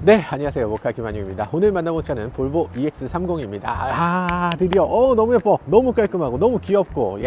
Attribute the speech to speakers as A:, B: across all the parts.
A: 네, 안녕하세요. 모카 김한용입니다. 오늘 만나볼 차는 볼보 EX30입니다. 드디어 너무 예뻐, 너무 깔끔하고 너무 귀엽고,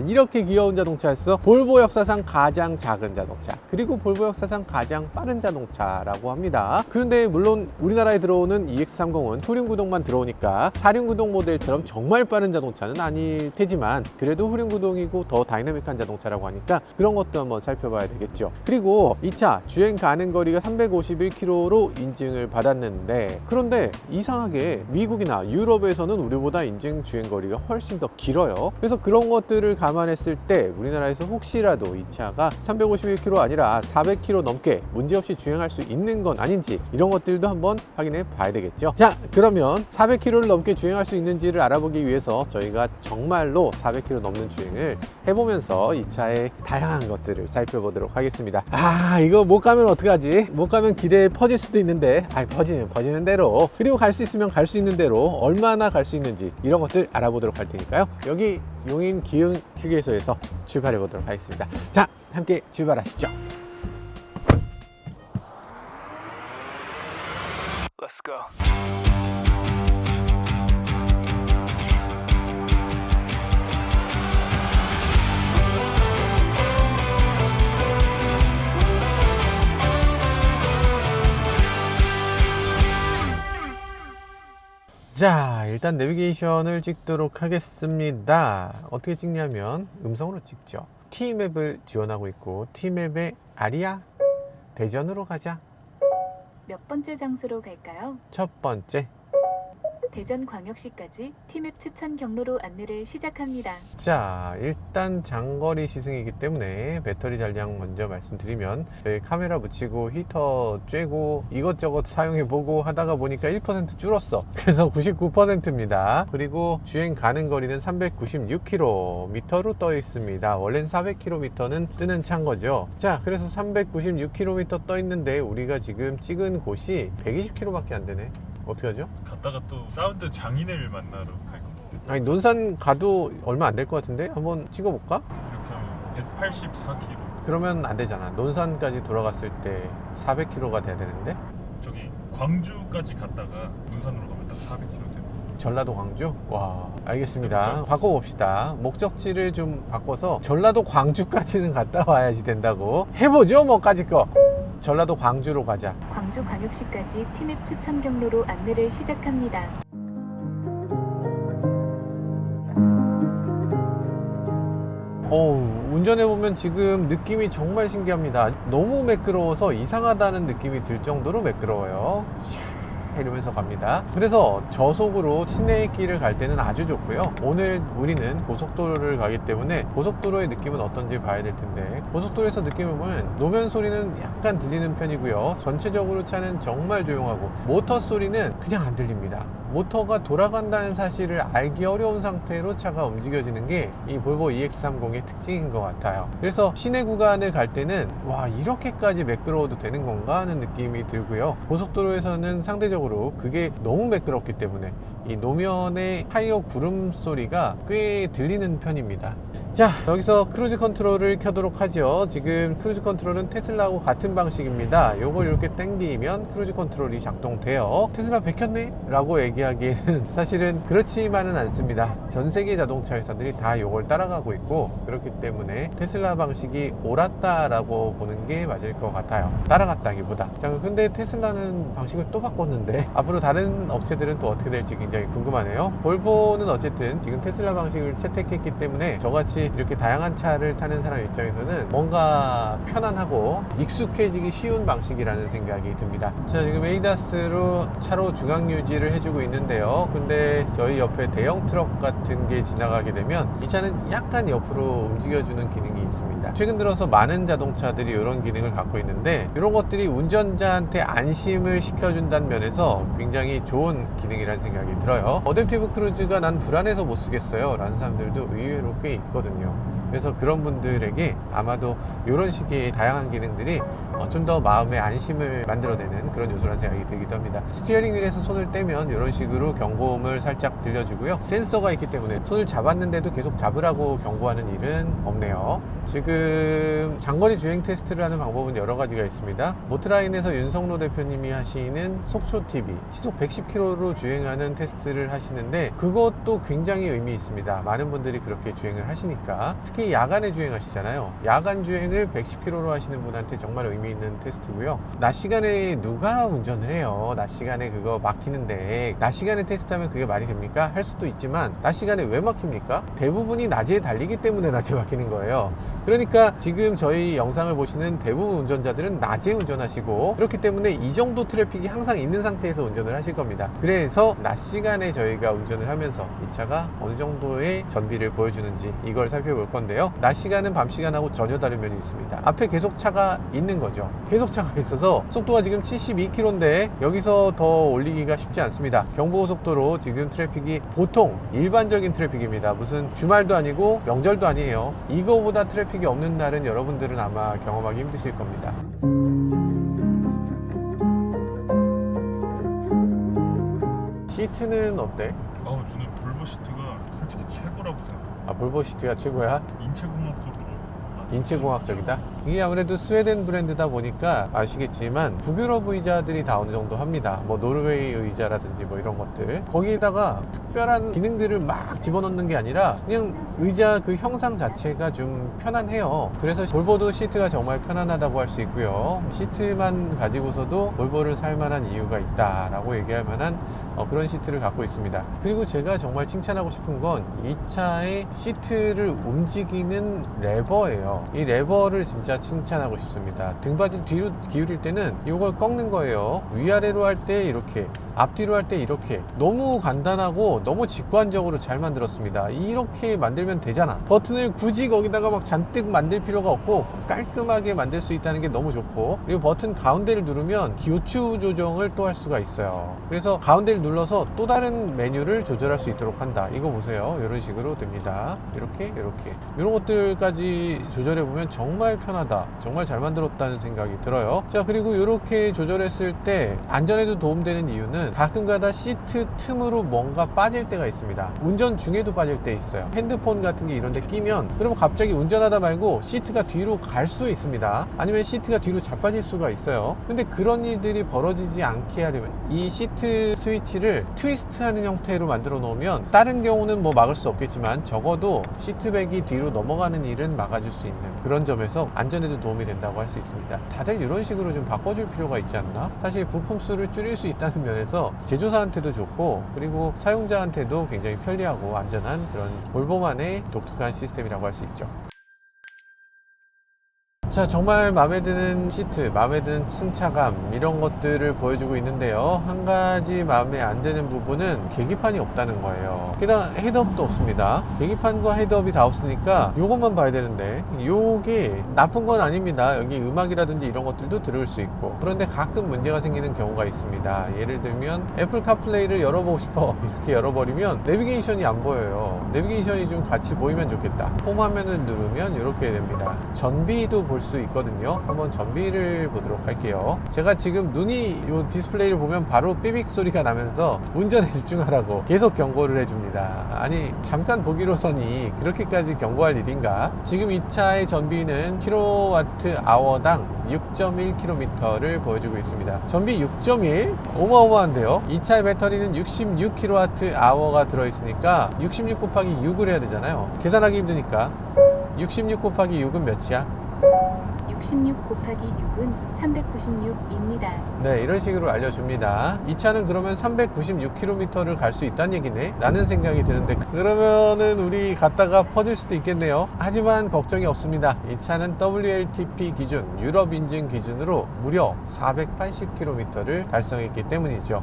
A: 이렇게 귀여운 자동차였어. 볼보 역사상 가장 작은 자동차, 그리고 볼보 역사상 가장 빠른 자동차라고 합니다. 그런데 물론 우리나라에 들어오는 EX30은 후륜구동만 들어오니까 사륜구동 모델처럼 정말 빠른 자동차는 아닐 테지만, 그래도 후륜구동이고 더 다이나믹한 자동차라고 하니까 그런 것도 한번 살펴봐야 되겠죠. 그리고 이 차 주행 가능 거리가 351km로 인증을 받았는데, 그런데 이상하게 미국이나 유럽에서는 우리보다 인증 주행거리가 훨씬 더 길어요. 그래서 그런 것들을 감안했을 때 우리나라에서 혹시라도 이 차가 351km 아니라 400km 넘게 문제없이 주행할 수 있는 건 아닌지, 이런 것들도 한번 확인해 봐야 되겠죠. 자, 그러면 400km를 넘게 주행할 수 있는지를 알아보기 위해서 저희가 정말로 400km 넘는 주행을 해보면서 이 차의 다양한 것들을 살펴보도록 하겠습니다. 이거 못 가면 어떡하지? 못 가면 기대에 퍼질 수도 있는데, 퍼지면 퍼지는 대로, 그리고 갈 수 있으면 갈 수 있는 대로 얼마나 갈 수 있는지, 이런 것들 알아보도록 할 테니까요. 여기 용인 기흥 휴게소에서 출발해 보도록 하겠습니다. 자, 함께 출발하시죠.
B: Let's go.
A: 자, 일단 내비게이션을 찍도록 하겠습니다. 어떻게 찍냐면 음성으로 찍죠. T맵을 지원하고 있고, T맵에 아리아 대전으로 가자.
C: 몇 번째 장소로 갈까요?
A: 첫 번째.
C: 대전광역시까지 T맵 추천 경로로 안내를 시작합니다.
A: 자, 일단 장거리 시승이기 때문에 배터리 잔량 먼저 말씀드리면, 저희 카메라 붙이고 히터 쬐고 이것저것 사용해보고 하다가 보니까 1% 줄었어. 그래서 99%입니다. 그리고 주행 가능 거리는 396km로 떠 있습니다. 원래는 400km는 뜨는 차인 거죠. 자, 그래서 396km 떠 있는데 우리가 지금 찍은 곳이 120km밖에 안 되네. 어떻게 하죠?
B: 갔다가 또 사운드 장인을 만나러 갈 겁니다.
A: 아니, 논산 가도 얼마 안 될 것 같은데? 한번 찍어볼까?
B: 이렇게 하면 184km.
A: 그러면 안 되잖아. 논산까지 돌아갔을 때 400km가 돼야 되는데,
B: 저기 광주까지 갔다가 논산으로 가면 딱 400km 됩니다.
A: 전라도 광주? 와, 알겠습니다. 바꿔봅시다. 목적지를 좀 바꿔서 전라도 광주까지는 갔다 와야지 된다고. 해보죠, 뭐까지 거. 전라도 광주로 가자.
C: 광주광역시까지 T맵 추천 경로로 안내를 시작합니다.
A: 운전해보면 지금 느낌이 정말 신기합니다. 너무 매끄러워서 이상하다는 느낌이 들 정도로 매끄러워요. 이러면서 갑니다. 그래서 저속으로 시내 길을 갈 때는 아주 좋고요. 오늘 우리는 고속도로를 가기 때문에 고속도로의 느낌은 어떤지 봐야 될 텐데, 고속도로에서 느낌을 보면 노면 소리는 약간 들리는 편이고요. 전체적으로 차는 정말 조용하고, 모터 소리는 그냥 안 들립니다. 모터가 돌아간다는 사실을 알기 어려운 상태로 차가 움직여지는 게 이 볼보 EX30의 특징인 것 같아요. 그래서 시내 구간을 갈 때는 와, 이렇게까지 매끄러워도 되는 건가 하는 느낌이 들고요. 고속도로에서는 상대적으로 그게 너무 매끄럽기 때문에 이 노면의 타이어 구름 소리가 꽤 들리는 편입니다. 자, 여기서 크루즈 컨트롤을 켜도록 하죠. 지금 크루즈 컨트롤은 테슬라하고 같은 방식입니다. 요걸 이렇게 당기면 크루즈 컨트롤이 작동돼요. 테슬라 베꼈네? 라고 얘기하기에는 사실은 그렇지만은 않습니다. 전 세계 자동차 회사들이 다 요걸 따라가고 있고, 그렇기 때문에 테슬라 방식이 옳았다라고 보는 게 맞을 것 같아요. 따라갔다기보다. 자, 근데 테슬라는 방식을 또 바꿨는데 앞으로 다른 업체들은 또 어떻게 될지 굉장히 궁금하네요. 볼보는 어쨌든 지금 테슬라 방식을 채택했기 때문에 저같이 이렇게 다양한 차를 타는 사람 입장에서는 뭔가 편안하고 익숙해지기 쉬운 방식이라는 생각이 듭니다. 자, 지금 에이다스로 차로 중앙 유지를 해주고 있는데요. 근데 저희 옆에 대형 트럭 같은 게 지나가게 되면 이 차는 약간 옆으로 움직여주는 기능이 있습니다. 최근 들어서 많은 자동차들이 이런 기능을 갖고 있는데, 이런 것들이 운전자한테 안심을 시켜준다는 면에서 굉장히 좋은 기능이라는 생각이 들어요. 어댑티브 크루즈가 난 불안해서 못 쓰겠어요 라는 사람들도 의외로 꽤 있거든요. 그래서 그런 분들에게 아마도 이런 식의 다양한 기능들이 좀 더 마음의 안심을 만들어내는 그런 요소라는 생각이 들기도 합니다. 스티어링 휠에서 손을 떼면 이런 식으로 경고음을 살짝 들려주고요. 센서가 있기 때문에 손을 잡았는데도 계속 잡으라고 경고하는 일은 없네요. 지금 장거리 주행 테스트를 하는 방법은 여러 가지가 있습니다. 모트라인에서 윤성로 대표님이 하시는 속초TV 시속 110km로 주행하는 테스트를 하시는데 그것도 굉장히 의미 있습니다. 많은 분들이 그렇게 주행을 하시니까. 특히 야간에 주행하시잖아요. 야간 주행을 110km로 하시는 분한테 정말 의미 있는 테스트고요. 낮 시간에 누가 운전을 해요? 낮 시간에 그거 막히는데 낮 시간에 테스트하면 그게 말이 됩니까? 할 수도 있지만 낮 시간에 왜 막힙니까? 대부분이 낮에 달리기 때문에 낮에 막히는 거예요. 그러니까 지금 저희 영상을 보시는 대부분 운전자들은 낮에 운전하시고 그렇기 때문에 이 정도 트래픽이 항상 있는 상태에서 운전을 하실 겁니다. 그래서 낮 시간에 저희가 운전을 하면서 이 차가 어느 정도의 전비를 보여주는지 이걸 살펴볼 건데요. 낮 시간은 밤 시간하고 전혀 다른 면이 있습니다. 앞에 계속 차가 있는 거죠. 계속 차가 있어서 속도가 지금 72km인데 여기서 더 올리기가 쉽지 않습니다. 경부고속도로 지금 트래픽이 보통 일반적인 트래픽입니다. 무슨 주말도 아니고 명절도 아니에요. 이거보다 트래픽이 없는 날은 여러분들은 아마 경험하기 힘드실 겁니다. 시트는 어때?
B: 저는 볼보 시트가 솔직히 최고라고 생각해요.
A: 아, 볼보 시트가 최고야?
B: 인체공학적으로
A: 인체공학적이다? 이게 아무래도 스웨덴 브랜드다 보니까 아시겠지만 북유럽 의자들이 다 어느 정도 합니다. 뭐 노르웨이 의자라든지 뭐 이런 것들 거기에다가 특별한 기능들을 막 집어넣는 게 아니라 그냥 의자 그 형상 자체가 좀 편안해요. 그래서 볼보도 시트가 정말 편안하다고 할 수 있고요. 시트만 가지고서도 볼보를 살 만한 이유가 있다 라고 얘기할 만한 그런 시트를 갖고 있습니다. 그리고 제가 정말 칭찬하고 싶은 건 이 차의 시트를 움직이는 레버예요. 이 레버를 진짜 칭찬하고 싶습니다. 등받이를 뒤로 기울일 때는 이걸 꺾는 거예요. 위아래로 할 때 이렇게, 앞뒤로 할 때 이렇게. 너무 간단하고 너무 직관적으로 잘 만들었습니다. 이렇게 만들면 되잖아. 버튼을 굳이 거기다가 막 잔뜩 만들 필요가 없고 깔끔하게 만들 수 있다는 게 너무 좋고, 그리고 버튼 가운데를 누르면 교추 조정을 또 할 수가 있어요. 그래서 가운데를 눌러서 또 다른 메뉴를 조절할 수 있도록 한다. 이거 보세요. 이런 식으로 됩니다. 이렇게 이런 것들까지 조절해 보면 정말 편하다, 정말 잘 만들었다는 생각이 들어요. 자, 그리고 이렇게 조절했을 때 안전에도 도움되는 이유는 가끔가다 시트 틈으로 뭔가 빠질 때가 있습니다. 운전 중에도 빠질 때 있어요. 핸드폰 같은 게 이런 데 끼면 그러면 갑자기 운전하다 말고 시트가 뒤로 갈 수 있습니다. 아니면 시트가 뒤로 자빠질 수가 있어요. 근데 그런 일들이 벌어지지 않게 하려면 이 시트 스위치를 트위스트하는 형태로 만들어 놓으면, 다른 경우는 뭐 막을 수 없겠지만 적어도 시트백이 뒤로 넘어가는 일은 막아줄 수 있는 그런 점에서 안전에도 도움이 된다고 할 수 있습니다. 다들 이런 식으로 좀 바꿔줄 필요가 있지 않나? 사실 부품 수를 줄일 수 있다는 면에서 제조사한테도 좋고 그리고 사용자한테도 굉장히 편리하고 안전한 그런 볼보만의 독특한 시스템이라고 할 수 있죠. 자, 정말 마음에 드는 시트, 마음에 드는 승차감, 이런 것들을 보여주고 있는데요. 한 가지 마음에 안 드는 부분은 계기판이 없다는 거예요. 게다가 헤드업도 없습니다. 계기판과 헤드업이 다 없으니까 요것만 봐야 되는데, 요게 나쁜 건 아닙니다. 여기 음악이라든지 이런 것들도 들을 수 있고, 그런데 가끔 문제가 생기는 경우가 있습니다. 예를 들면 애플 카플레이를 열어보고 싶어, 이렇게 열어버리면 내비게이션이 안 보여요. 내비게이션이 좀 같이 보이면 좋겠다. 홈 화면을 누르면 이렇게 됩니다. 전비도 볼 수 있거든요. 한번 전비를 보도록 할게요. 제가 지금 눈이 이 디스플레이를 보면 바로 삐빅 소리가 나면서 운전에 집중하라고 계속 경고를 해줍니다. 아니, 잠깐 보기로서니 그렇게까지 경고할 일인가? 지금 이 차의 전비는 킬로와트-아워당 6.1km를 보여주고 있습니다. 전비 6.1? 어마어마한데요? 이 차의 배터리는 66kWh가 들어있으니까 66 곱하기 6을 해야 되잖아요. 계산하기 힘드니까 66 곱하기 6은 몇이야?
C: 66 곱하기 6은 396입니다.
A: 네, 이런 식으로 알려줍니다. 이 차는 그러면 396km를 갈 수 있다는 얘기네 라는 생각이 드는데, 그러면은 우리 갔다가 퍼질 수도 있겠네요. 하지만 걱정이 없습니다. 이 차는 WLTP 기준, 유럽 인증 기준으로 무려 480km를 달성했기 때문이죠.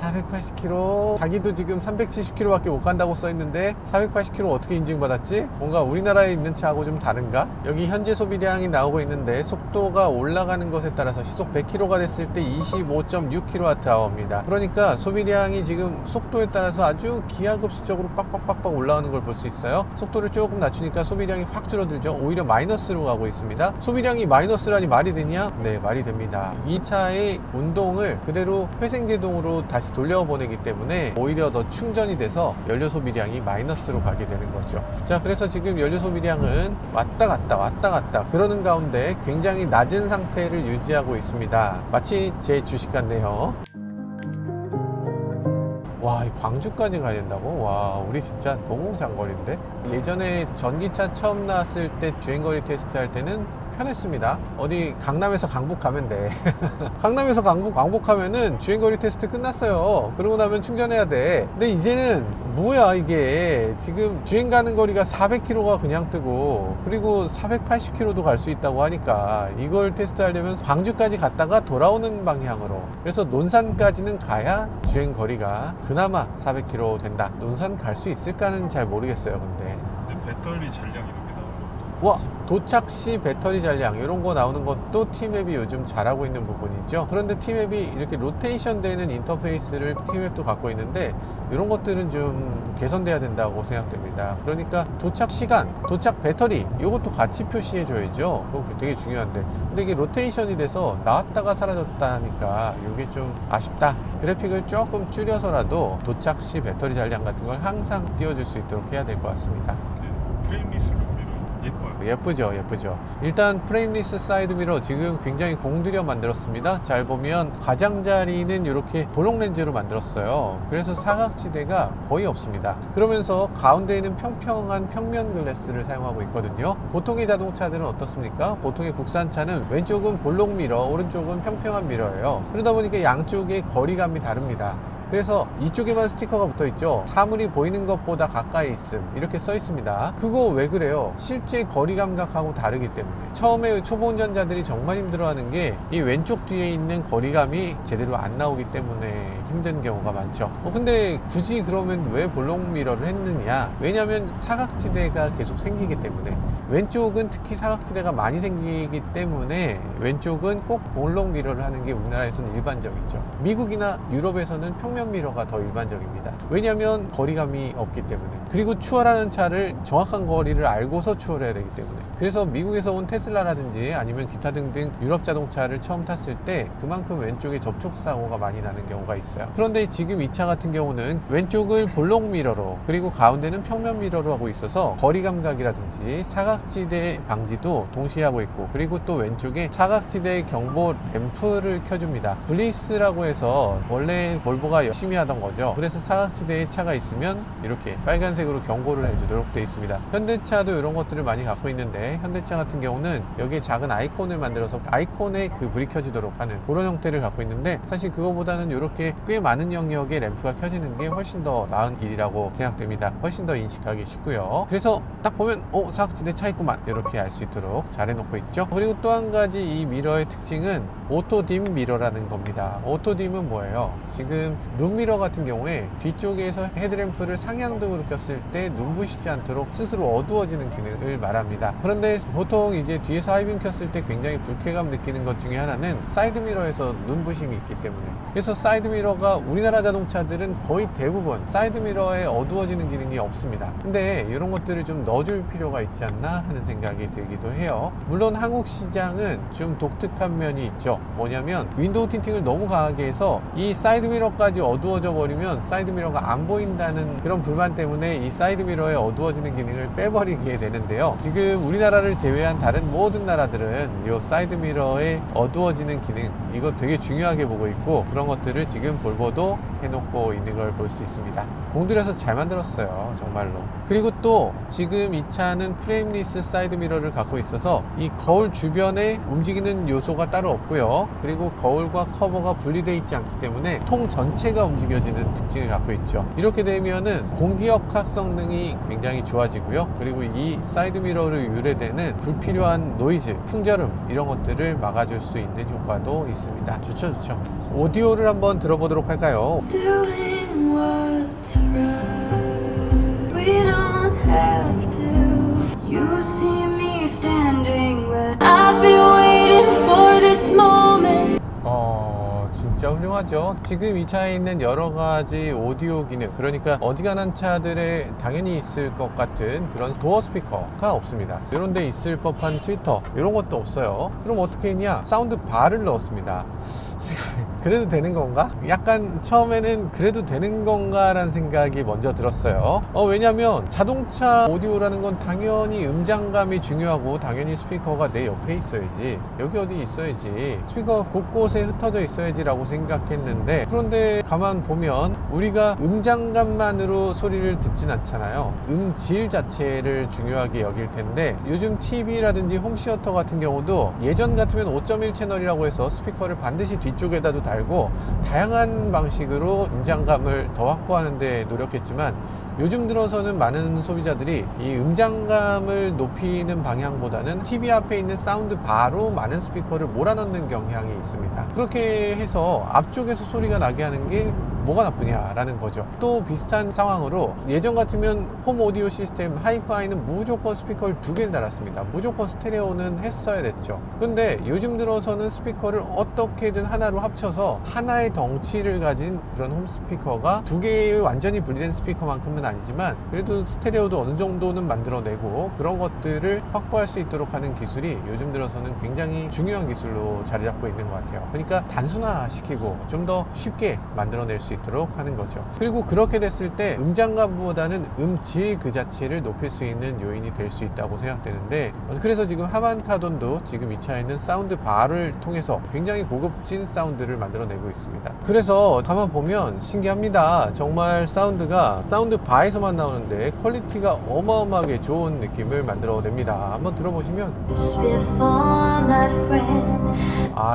A: 480km, 자기도 지금 370km밖에 못 간다고 써있는데 480km 어떻게 인증받았지? 뭔가 우리나라에 있는 차하고 좀 다른가? 여기 현재 소비량이 나오고 있는 있는데 속도가 올라가는 것에 따라서 시속 100km가 됐을 때 25.6kWh입니다. 그러니까 소비량이 지금 속도에 따라서 아주 기하급수적으로 빡빡빡빡 올라가는 걸 볼 수 있어요. 속도를 조금 낮추니까 소비량이 확 줄어들죠. 오히려 마이너스로 가고 있습니다. 소비량이 마이너스라니 말이 되냐? 네, 말이 됩니다. 이 차의 운동을 그대로 회생제동으로 다시 돌려보내기 때문에 오히려 더 충전이 돼서 연료 소비량이 마이너스로 가게 되는 거죠. 자, 그래서 지금 연료 소비량은 왔다 갔다 그러는 가운데 굉장히 낮은 상태를 유지하고 있습니다. 마치 제 주식 같네요. 와, 광주까지 가야 된다고? 와, 우리 진짜 너무 장거리인데? 예전에 전기차 처음 나왔을 때 주행거리 테스트 할 때는 편했습니다. 어디 강남에서 강북 가면 돼. 강남에서 강북 왕복하면은 주행거리 테스트 끝났어요. 그러고 나면 충전해야 돼. 근데 이제는 뭐야 이게, 지금 주행 가는 거리가 400km가 그냥 뜨고 그리고 480km도 갈 수 있다고 하니까 이걸 테스트하려면 광주까지 갔다가 돌아오는 방향으로, 그래서 논산까지는 가야 주행 거리가 그나마 400km 된다. 논산 갈 수 있을까는 잘 모르겠어요. 근데
B: 배터리 잔량 이런 게 나오는 것도
A: 와, 도착 시 배터리 잔량 이런 거 나오는 것도 T맵이 요즘 잘하고 있는 부분이죠. 그런데 T맵이 이렇게 로테이션 되는 인터페이스를 T맵도 갖고 있는데 이런 것들은 좀 개선돼야 된다고 생각됩니다. 그러니까 도착 시간, 도착 배터리 이것도 같이 표시해 줘야죠. 그거 되게 중요한데, 근데 이게 로테이션이 돼서 나왔다가 사라졌다니까 이게 좀 아쉽다. 그래픽을 조금 줄여서라도 도착 시 배터리 잔량 같은 걸 항상 띄워줄 수 있도록 해야 될 것 같습니다.
B: 프레임리스 룸미러 예뻐요.
A: 예쁘죠, 예쁘죠. 일단 프레임리스 사이드미러 지금 굉장히 공들여 만들었습니다. 잘 보면 가장자리는 이렇게 볼록 렌즈로 만들었어요. 그래서 사각지대가 거의 없습니다. 그러면서 가운데에는 평평한 평면 글래스를 사용하고 있거든요. 보통의 자동차들은 어떻습니까? 보통의 국산차는 왼쪽은 볼록 미러, 오른쪽은 평평한 미러예요. 그러다 보니까 양쪽의 거리감이 다릅니다. 그래서 이쪽에만 스티커가 붙어 있죠. 사물이 보이는 것보다 가까이 있음 이렇게 써 있습니다. 그거 왜 그래요? 실제 거리 감각하고 다르기 때문에. 처음에 초보 운전자들이 정말 힘들어하는 게 이 왼쪽 뒤에 있는 거리감이 제대로 안 나오기 때문에 힘든 경우가 많죠. 근데 굳이 그러면 왜 볼록 미러를 했느냐? 왜냐하면 사각지대가 계속 생기기 때문에. 왼쪽은 특히 사각지대가 많이 생기기 때문에 왼쪽은 꼭 볼록 미러를 하는 게 우리나라에서는 일반적이죠. 미국이나 유럽에서는 평면 미러가 더 일반적입니다. 왜냐하면 거리감이 없기 때문에. 그리고 추월하는 차를 정확한 거리를 알고서 추월해야 되기 때문에. 그래서 미국에서 온 테슬라라든지 아니면 기타 등등 유럽 자동차를 처음 탔을 때 그만큼 왼쪽에 접촉사고가 많이 나는 경우가 있어요. 그런데 지금 이 차 같은 경우는 왼쪽을 볼록 미러로 그리고 가운데는 평면 미러로 하고 있어서 거리 감각이라든지 사각지대 방지도 동시에 하고 있고, 그리고 또 왼쪽에 사각지대 경보 램프를 켜줍니다. 블리스라고 해서 원래 볼보가 열심히 하던 거죠. 그래서 사각지대에 차가 있으면 이렇게 빨간색으로 경고를 해주도록 되어 있습니다. 현대차도 이런 것들을 많이 갖고 있는데 현대차 같은 경우는 여기에 작은 아이콘을 만들어서 아이콘에 그 불이 켜지도록 하는 그런 형태를 갖고 있는데, 사실 그거보다는 이렇게 꽤 많은 영역의 램프가 켜지는 게 훨씬 더 나은 일이라고 생각됩니다. 훨씬 더 인식하기 쉽고요. 그래서 딱 보면 사각지대 차 있구만 이렇게 알 수 있도록 잘 해놓고 있죠. 그리고 또 한 가지 이 미러의 특징은 오토딤 미러라는 겁니다. 오토딤은 뭐예요? 지금 룸미러 같은 경우에 뒤쪽에서 헤드램프를 상향등으로 켰을 때 눈부시지 않도록 스스로 어두워지는 기능을 말합니다. 그런데 보통 이제 뒤에서 하이빔 켰을 때 굉장히 불쾌감 느끼는 것 중에 하나는 사이드미러에서 눈부심이 있기 때문에. 그래서 사이드미러가 우리나라 자동차들은 거의 대부분 사이드미러에 어두워지는 기능이 없습니다. 근데 이런 것들을 좀 넣어줄 필요가 있지 않나 하는 생각이 들기도 해요. 물론 한국 시장은 좀 독특한 면이 있죠. 뭐냐면 윈도우 틴팅을 너무 강하게 해서 이 사이드미러까지 어두워져 버리면 사이드미러가 안 보인다는 그런 불만 때문에 이 사이드미러에 어두워지는 기능을 빼버리게 되는데요. 지금 우리나라를 제외한 다른 모든 나라들은 이 사이드미러에 어두워지는 기능, 이거 되게 중요하게 보고 있고 그런 것들을 지금 볼보도 해놓고 있는 걸 볼 수 있습니다. 공들여서 잘 만들었어요, 정말로. 그리고 또 지금 이 차는 프레임리스 사이드미러를 갖고 있어서 이 거울 주변에 움직이는 요소가 따로 없고요. 그리고 거울과 커버가 분리되어 있지 않기 때문에 통 전체가 움직여지는 특징을 갖고 있죠. 이렇게 되면은 공기역학 성능이 굉장히 좋아지고요. 그리고 이 사이드미러로 유래되는 불필요한 노이즈, 풍절음 이런 것들을 막아줄 수 있는 효과도 있습니다. 좋죠, 좋죠. 오디오를 한번 들어보도록 할까요?
D: Doing what's right. We don't have to. You see me standing, but I feel
A: 진짜 훌륭하죠. 지금 이 차에 있는 여러 가지 오디오 기능, 그러니까 어지간한 차들에 당연히 있을 것 같은 그런 도어 스피커가 없습니다. 이런 데 있을 법한 트위터 이런 것도 없어요. 그럼 어떻게 했냐? 사운드 바를 넣었습니다. 그래도 되는 건가? 약간 처음에는 그래도 되는 건가 라는 생각이 먼저 들었어요. 왜냐면 자동차 오디오라는 건 당연히 음장감이 중요하고 당연히 스피커가 내 옆에 있어야지, 여기 어디 있어야지, 스피커가 곳곳에 흩어져 있어야지 라고 생각했는데, 그런데 가만 보면 우리가 음장감만으로 소리를 듣진 않잖아요. 음질 자체를 중요하게 여길 텐데, 요즘 TV라든지 홈시어터 같은 경우도 예전 같으면 5.1 채널이라고 해서 스피커를 반드시 뒤쪽에다도 달고 다양한 방식으로 음장감을 더 확보하는 데 노력했지만, 요즘 들어서는 많은 소비자들이 이 음장감을 높이는 방향보다는 TV 앞에 있는 사운드 바로 많은 스피커를 몰아넣는 경향이 있습니다. 그렇게 해서 앞쪽에서 소리가 나게 하는 게 뭐가 나쁘냐라는 거죠. 또 비슷한 상황으로 예전 같으면 홈 오디오 시스템 하이파이는 무조건 스피커를 2개를 달았습니다. 무조건 스테레오는 했어야 됐죠. 근데 요즘 들어서는 스피커를 어떻게든 하나로 합쳐서 하나의 덩치를 가진 그런 홈 스피커가 2개의 완전히 분리된 스피커만큼은 아니지만 그래도 스테레오도 어느 정도는 만들어내고 그런 것들을 확보할 수 있도록 하는 기술이 요즘 들어서는 굉장히 중요한 기술로 자리 잡고 있는 것 같아요. 그러니까 단순화시키고 좀 더 쉽게 만들어낼 수 있도록 하는 거죠. 그리고 그렇게 됐을 때 음장감보다는 음질 그 자체를 높일 수 있는 요인이 될 수 있다고 생각되는데, 그래서 지금 하만카돈도 지금 이 차에는 사운드 바를 통해서 굉장히 고급진 사운드를 만들어내고 있습니다. 그래서 가만 보면 신기합니다. 정말 사운드가 사운드 바에서만 나오는데 퀄리티가 어마어마하게 좋은 느낌을 만들어냅니다. 한번 들어보시면
D: Before my friend.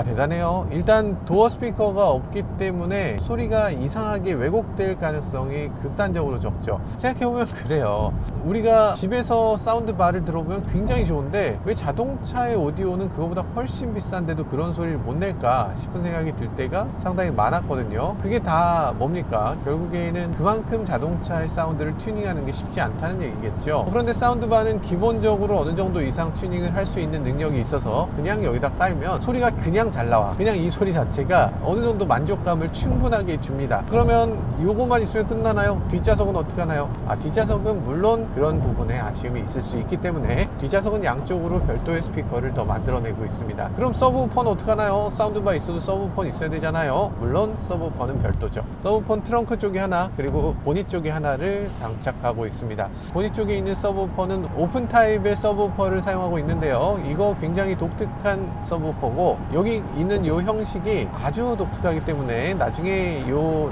A: 대단해요. 일단 도어 스피커가 없기 때문에 소리가 이상하게 왜곡될 가능성이 극단적으로 적죠. 생각해보면 그래요. 우리가 집에서 사운드 바를 들어보면 굉장히 좋은데 왜 자동차의 오디오는 그거보다 훨씬 비싼데도 그런 소리를 못 낼까 싶은 생각이 들 때가 상당히 많았거든요. 그게 다 뭡니까? 결국에는 그만큼 자동차의 사운드를 튜닝하는 게 쉽지 않다는 얘기겠죠. 그런데 사운드 바는 기본적으로 어느 정도 이상 튜닝을 할 수 있는 능력이 있어서 그냥 여기다 깔면 소리가 그냥 잘 나와. 그냥 이 소리 자체가 어느 정도 만족감을 충분하게 줍니다. 그러면 요거만 있으면 끝나나요? 뒷좌석은 어떻게 하나요? 뒷좌석은 물론 그런 부분에 아쉬움이 있을 수 있기 때문에 뒷좌석은 양쪽으로 별도의 스피커를 더 만들어내고 있습니다. 그럼 서브우퍼는 어떻게 하나요? 사운드바 있어도 서브우퍼 있어야 되잖아요. 물론 서브우퍼는 별도죠. 서브우퍼는 트렁크 쪽에 하나, 그리고 보닛 쪽에 하나를 장착하고 있습니다. 보닛 쪽에 있는 서브우퍼는 오픈 타입의 서브우퍼를 사용하고 있는데요. 이거 굉장히 독특한 서브우퍼고, 여기 있는 이 형식이 아주 독특하기 때문에 나중에 이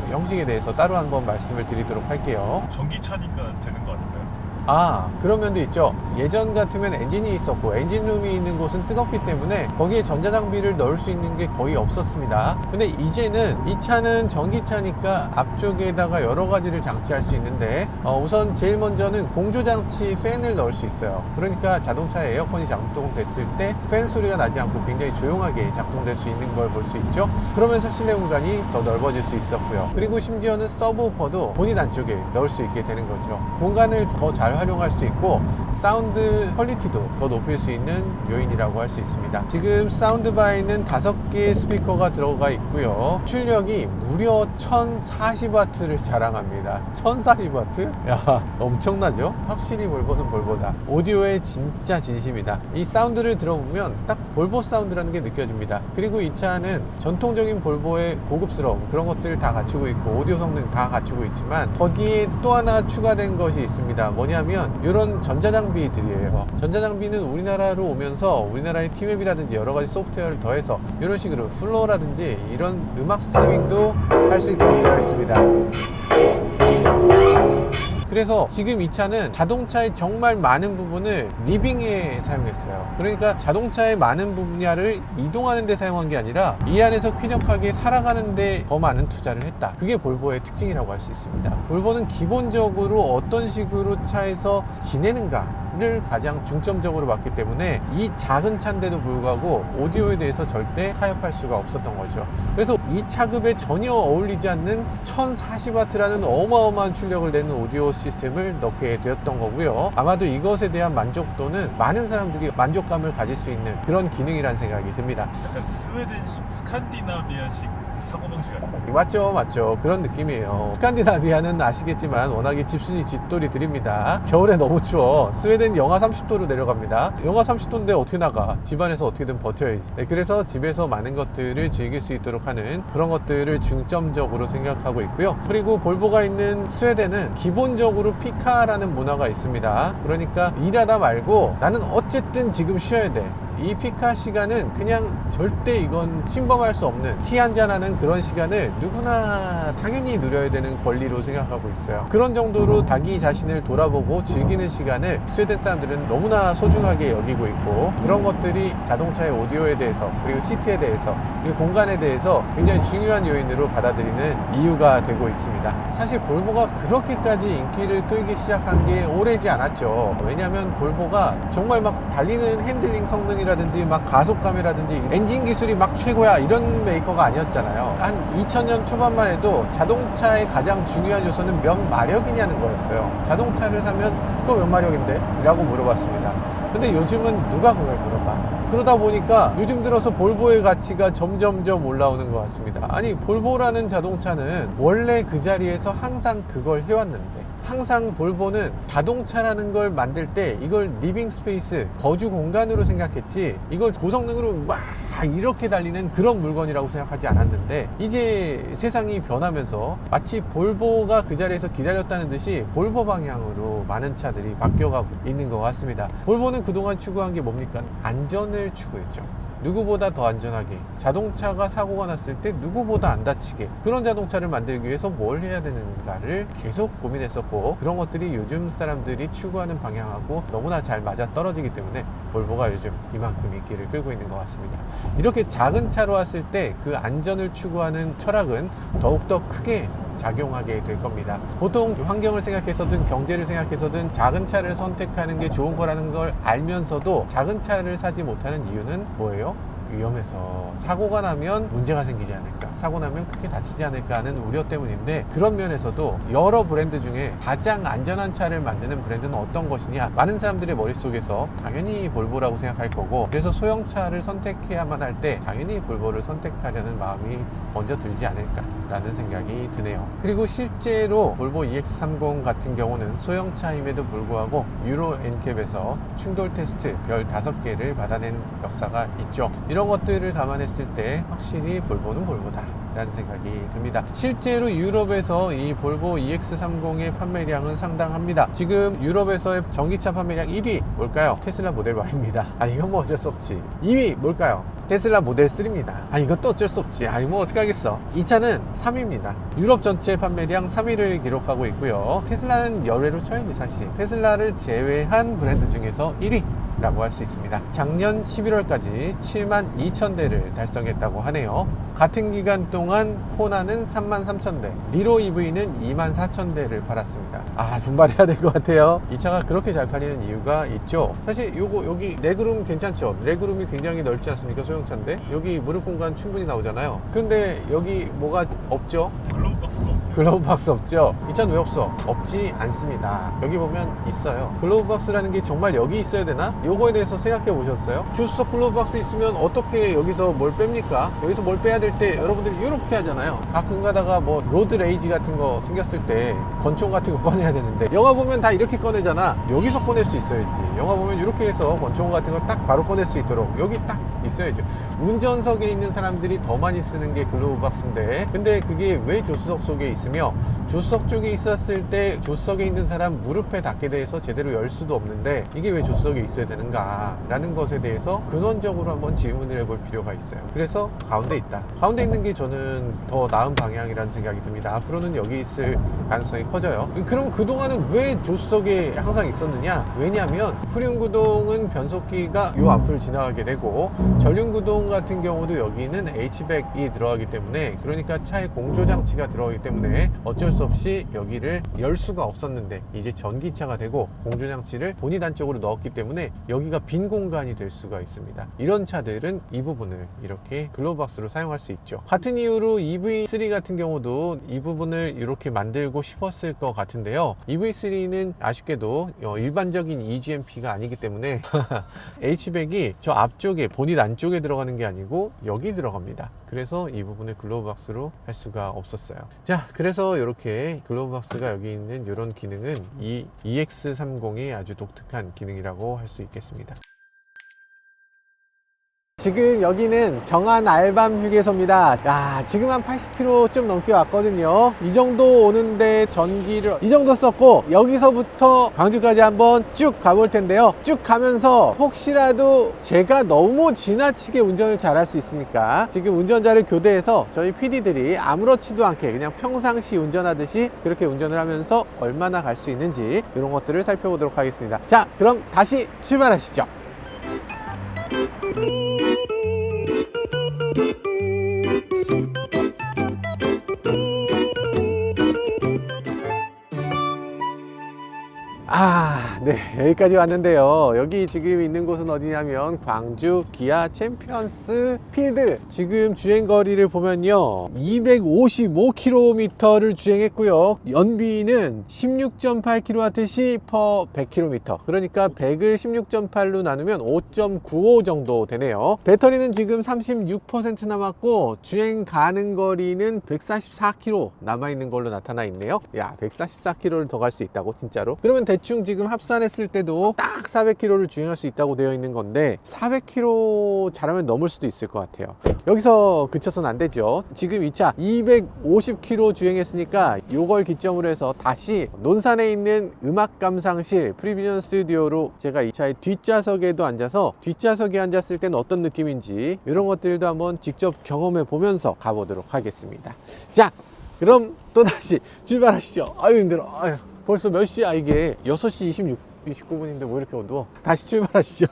A: 형식에 대해서 따로 한번 말씀을 드리도록 할게요.
B: 전기차니까 되는 거 아닌가요?
A: 그런 면도 있죠. 예전 같으면 엔진이 있었고 엔진룸이 있는 곳은 뜨겁기 때문에 거기에 전자장비를 넣을 수 있는 게 거의 없었습니다. 근데 이제는 이 차는 전기차니까 앞쪽에다가 여러 가지를 장치할 수 있는데, 우선 제일 먼저는 공조장치 팬을 넣을 수 있어요. 그러니까 자동차에 에어컨이 작동됐을 때 팬 소리가 나지 않고 굉장히 조용하게 작동될 수 있는 걸 볼 수 있죠. 그러면서 실내 공간이 더 넓어질 수 있었고요. 그리고 심지어는 서브우퍼도 본인 안쪽에 넣을 수 있게 되는 거죠. 공간을 더 잘 활용할 수 있고 사운드 퀄리티도 더 높일 수 있는 요인이라고 할 수 있습니다. 지금 사운드바에는 5개의 스피커가 들어가 있고요. 출력이 무려 1040W를 자랑합니다. 1040W? 야, 엄청나죠? 확실히 볼보는 볼보다. 오디오에 진짜 진심이다. 이 사운드를 들어보면 딱 볼보 사운드라는 게 느껴집니다. 그리고 이 차는 전통적인 볼보의 고급스러움, 그런 것들을 다 갖추고 있고 오디오 성능 다 갖추고 있지만 거기에 또 하나 추가된 것이 있습니다. 뭐냐면 이런 전자장비들이에요. 전자장비는 우리나라로 오면서 우리나라의 티맵이라든지 여러 가지 소프트웨어를 더해서 이런 식으로 플로어라든지 이런 음악 스트리밍도 할 수 있도록 되어 있습니다. 그래서 지금 이 차는 자동차의 정말 많은 부분을 리빙에 사용했어요. 그러니까 자동차의 많은 분야를 이동하는 데 사용한 게 아니라 이 안에서 쾌적하게 살아가는 데 더 많은 투자를 했다. 그게 볼보의 특징이라고 할 수 있습니다. 볼보는 기본적으로 어떤 식으로 차에서 지내는가 를 가장 중점적으로 봤기 때문에 이 작은 차인데도 불구하고 오디오에 대해서 절대 타협할 수가 없었던 거죠. 그래서 이 차급에 전혀 어울리지 않는 1040W라는 어마어마한 출력을 내는 오디오 시스템을 넣게 되었던 거고요. 아마도 이것에 대한 만족도는 많은 사람들이 만족감을 가질 수 있는 그런 기능이라는 생각이 듭니다.
B: 약간 스웨덴식, 스칸디나비아식 사고방식 아니에요?
A: 맞죠. 그런 느낌이에요. 스칸디나비아는 아시겠지만 워낙에 집순이 집돌이들입니다. 겨울에 너무 추워. 스웨덴 영하 30도로 내려갑니다. 영하 30도인데 어떻게 나가? 집안에서 어떻게든 버텨야지. 네, 그래서 집에서 많은 것들을 즐길 수 있도록 하는 그런 것들을 중점적으로 생각하고 있고요. 그리고 볼보가 있는 스웨덴은 기본적으로 피카라는 문화가 있습니다. 그러니까 일하다 말고 나는 어쨌든 지금 쉬어야 돼. 이 피카 시간은 그냥 절대 이건 침범할 수 없는 티 한잔하는 그런 시간을 누구나 당연히 누려야 되는 권리로 생각하고 있어요. 그런 정도로 자기 자신을 돌아보고 즐기는 시간을 스웨덴 사람들은 너무나 소중하게 여기고 있고, 그런 것들이 자동차의 오디오에 대해서, 그리고 시트에 대해서, 그리고 공간에 대해서 굉장히 중요한 요인으로 받아들이는 이유가 되고 있습니다. 사실 볼보가 그렇게까지 인기를 끌기 시작한 게 오래지 않았죠. 왜냐하면 볼보가 정말 막 달리는 핸들링 성능이 라든지 막 가속감이라든지 엔진 기술이 막 최고야 이런 메이커가 아니었잖아요. 한 2000년 초반만 해도 자동차의 가장 중요한 요소는 몇 마력이냐는 거였어요. 자동차를 사면 그거 몇 마력인데? 라고 물어봤습니다. 근데 요즘은 누가 그걸 물어봐? 그러다 보니까 요즘 들어서 볼보의 가치가 점점점 올라오는 것 같습니다. 아니, 볼보라는 자동차는 원래 그 자리에서 항상 그걸 해왔는데, 항상 볼보는 자동차라는 걸 만들 때 이걸 리빙 스페이스, 거주 공간으로 생각했지, 이걸 고성능으로 막 이렇게 달리는 그런 물건이라고 생각하지 않았는데, 이제 세상이 변하면서 마치 볼보가 그 자리에서 기다렸다는 듯이 볼보 방향으로 많은 차들이 바뀌어가고 있는 것 같습니다. 볼보는 그동안 추구한 게 뭡니까? 안전을 추구했죠. 누구보다 더 안전하게, 자동차가 사고가 났을 때 누구보다 안 다치게, 그런 자동차를 만들기 위해서 뭘 해야 되는가를 계속 고민했었고, 그런 것들이 요즘 사람들이 추구하는 방향하고 너무나 잘 맞아 떨어지기 때문에 볼보가 요즘 이만큼 인기를 끌고 있는 것 같습니다. 이렇게 작은 차로 왔을 때 그 안전을 추구하는 철학은 더욱더 크게 작용하게 될 겁니다. 보통 환경을 생각해서든 경제를 생각해서든 작은 차를 선택하는 게 좋은 거라는 걸 알면서도 작은 차를 사지 못하는 이유는 뭐예요? 위험해서 사고가 나면 문제가 생기지 않을까, 사고 나면 크게 다치지 않을까 하는 우려 때문인데, 그런 면에서도 여러 브랜드 중에 가장 안전한 차를 만드는 브랜드는 어떤 것이냐, 많은 사람들의 머릿속에서 당연히 볼보라고 생각할 거고, 그래서 소형차를 선택해야만 할 때 당연히 볼보를 선택하려는 마음이 먼저 들지 않을까 라는 생각이 드네요. 그리고 실제로 볼보 EX30 같은 경우는 소형차임에도 불구하고 유로 NCAP에서 충돌 테스트 별 5개를 받아낸 역사가 있죠. 이런 것들을 감안했을 때 확실히 볼보는 볼보다 라는 생각이 듭니다. 실제로 유럽에서 이 볼보 EX30의 판매량은 상당합니다. 지금 유럽에서의 전기차 판매량 1위 뭘까요? 테슬라 모델 Y입니다. 아, 이건 뭐 어쩔 수 없지. 2위 뭘까요? 테슬라 모델 3입니다. 아, 이것도 어쩔 수 없지. 아니, 뭐 어떡하겠어. 이 차는 3위입니다. 유럽 전체 판매량 3위를 기록하고 있고요. 테슬라는 열외로 쳐야지 사실. 테슬라를 제외한 브랜드 중에서 1위 라고 할 수 있습니다. 작년 11월까지 72,000대를 달성했다고 하네요. 같은 기간 동안 코나는 33,000대, 리로 EV는 24,000대를 팔았습니다. 아, 분발해야 될 것 같아요. 이 차가 그렇게 잘 팔리는 이유가 있죠. 사실 요거 여기 레그룸 괜찮죠? 레그룸이 굉장히 넓지 않습니까? 소형차인데 여기 무릎 공간 충분히 나오잖아요. 그런데 여기 뭐가 없죠?
B: 글로브 박스가 없네요.
A: 글로브 박스 없죠? 이 차는 왜 없어? 없지 않습니다. 여기 보면 있어요. 글로브 박스라는 게 정말 여기 있어야 되나? 요거에 대해서 생각해 보셨어요? 조수석 글로브 박스 있으면 어떻게 여기서 뭘 뺍니까? 여기서 뭘 빼야 될 때 여러분들이 이렇게 하잖아요. 가끔 가다가 뭐 로드 레이지 같은 거 생겼을 때 권총 같은 거 꺼내야 되는데, 영화 보면 다 이렇게 꺼내잖아. 여기서 꺼낼 수 있어야지. 영화 보면 이렇게 해서 권총 같은 거 딱 바로 꺼낼 수 있도록 여기 딱 있어야죠. 운전석에 있는 사람들이 더 많이 쓰는 게 글로브 박스인데, 근데 그게 왜 조수석 속에 있으며, 조수석 쪽에 있었을 때 조수석에 있는 사람 무릎에 닿게 돼서 제대로 열 수도 없는데 이게 왜 조수석에 있어야 되는가 라는 것에 대해서 근원적으로 한번 질문을 해볼 필요가 있어요. 그래서 가운데 있다. 가운데 있는 게 저는 더 나은 방향이라는 생각이 듭니다. 앞으로는 여기 있을 가능성이 커져요. 그럼 그동안은 왜 조수석에 항상 있었느냐? 왜냐하면 후륜구동은 변속기가 요 앞을 지나가게 되고, 전륜구동 같은 경우도 여기는 H백이 들어가기 때문에, 그러니까 차에 공조장치가 들어가기 때문에 어쩔 수 없이 여기를 열 수가 없었는데, 이제 전기차가 되고 공조장치를 본인 안쪽으로 넣었기 때문에 여기가 빈 공간이 될 수가 있습니다. 이런 차들은 이 부분을 이렇게 글로브 박스로 사용할 수 있죠. 같은 이유로 EV3 같은 경우도 이 부분을 이렇게 만들고 달고 싶었을 것 같은데요. EV3는 아쉽게도 일반적인 EGMP가 아니기 때문에 H백이 저 앞쪽에 보닛 안쪽에 들어가는 게 아니고 여기 들어갑니다. 그래서 이 부분을 글로브 박스로 할 수가 없었어요. 자, 그래서 이렇게 글로브 박스가 여기 있는 이런 기능은 이 EX30의 아주 독특한 기능이라고 할 수 있겠습니다. 지금 여기는 정안 알밤 휴게소입니다. 야, 지금 한 80km 좀 넘게 왔거든요. 이 정도 오는데 전기를 이 정도 썼고, 여기서부터 광주까지 한번 쭉 가볼 텐데요. 쭉 가면서 혹시라도 제가 너무 지나치게 운전을 잘할 수 있으니까 지금 운전자를 교대해서 저희 PD들이 아무렇지도 않게 그냥 평상시 운전하듯이 그렇게 운전을 하면서 얼마나 갈 수 있는지 이런 것들을 살펴보도록 하겠습니다. 자, 그럼 다시 출발하시죠. 네, 여기까지 왔는데요. 여기 지금 있는 곳은 어디냐면 광주 기아 챔피언스 필드. 지금 주행거리를 보면요, 255km를 주행했고요. 연비는 16.8kWh per 100km. 그러니까 100을 16.8로 나누면 5.95 정도 되네요. 배터리는 지금 36% 남았고 주행 가능 거리는 144km 남아있는 걸로 나타나 있네요. 야, 144km를 더 갈 수 있다고, 진짜로? 그러면 대충 지금 합산했을 때도 딱 400km를 주행할 수 있다고 되어 있는 건데 400km 잘하면 넘을 수도 있을 것 같아요. 여기서 그쳐서는 안 되죠. 지금 이 차 250km 주행했으니까 요걸 기점으로 해서 다시 논산에 있는 음악 감상실 프리비전 스튜디오로 제가 이 차의 뒷좌석에도 앉아서 뒷좌석에 앉았을 때는 어떤 느낌인지 이런 것들도 한번 직접 경험해 보면서 가보도록 하겠습니다. 자, 그럼 또다시 출발하시죠. 아유, 힘들어. 아유, 벌써 몇 시야 이게? 6시 29분인데 뭐 이렇게 어두워? 다시 출발하시죠.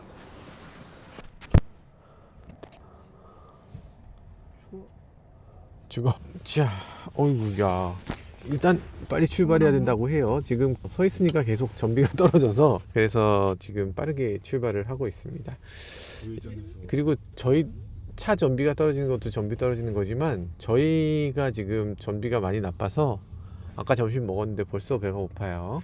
A: 죽어. 자, 어이구, 야, 일단 빨리 출발해야 된다고 해요. 지금 서 있으니까 계속 전비가 떨어져서, 그래서 지금 빠르게 출발을 하고 있습니다. 그리고 저희 차 전비가 떨어지는 것도 전비 떨어지는 거지만 저희가 지금 전비가 많이 나빠서 아까 점심 먹었는데 벌써 배가 고파요.